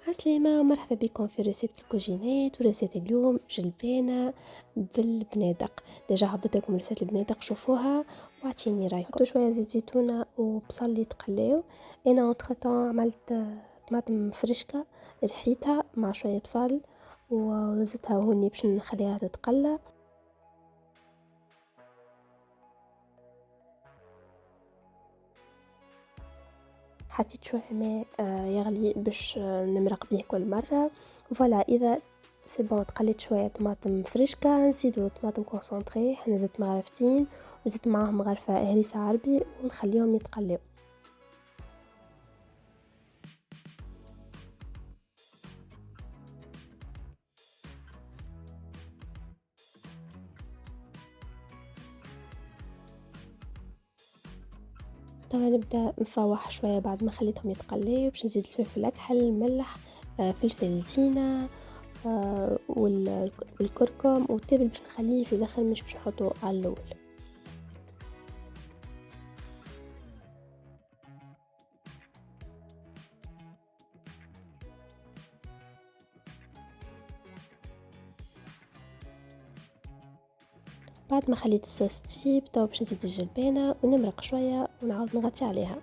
عسلامة ومرحبا بكم في ريسيت في الكوجينات وريسيت اليوم جلبانة بالبنادق. ديجا هبط لكم ريسيت البنادق شوفوها واعطيني رايكم. حطوا شوية زيت زيتونة وبصل يتقلاو. انا اونتخ عملت طماطم فرشكة رحيتها مع شوية بصل وزيتها هوني باش نخليها تتقلى. حطيت شوية ماء يغلي باش نمرق بيه كل مرة. فوالا اذا سي بون تقليت شويه طماطم فريشكا نزيدو طماطم كونسونطري، حنا زدت مغرفتين وزدت معاهم مغرفه هريسه عربي ونخليهم يتقليو. طبعا نبدا نفوح شويه بعد ما خليتهم يتقليو باش نزيد الفلفل اكحل، الملح، فلفل زينه، والكركم والتابل باش نخليه في الاخر مش باش نحطه على الاول. بعد ما خليت الصوص تيب تو باش نزيد الجلبانه ونمرق شويه ونعاود نغطي عليها.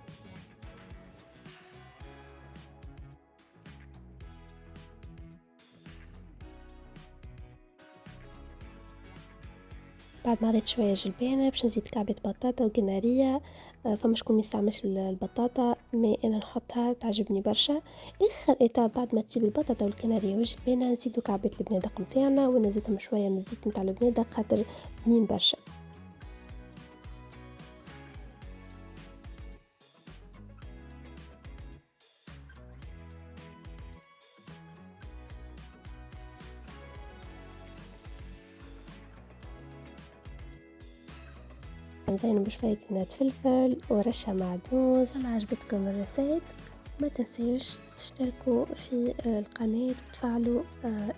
بعد ما غليت شويه جلبانه باش نزيد كعبة بطاطا وقناريه. فما شكون ميستعملش البطاطا مي انا نحطها تعجبني برشا. اخر ايتاب بعد ما تسيب البطاطا والقناريه والجلبانه نزيدو كعبة البنادق نتاعنا ونزيدهم شويه من الزيت نتاع البنادق خاطر بنين برشا. نزينو بشويه كنات فلفل ورشه معدنوس. انا عجبتكم الريسيت ما تنسيوش تشتركوا في القناه وتفعلوا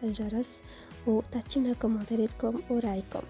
الجرس وتعطيونا كومنتاراتكم ورايكم.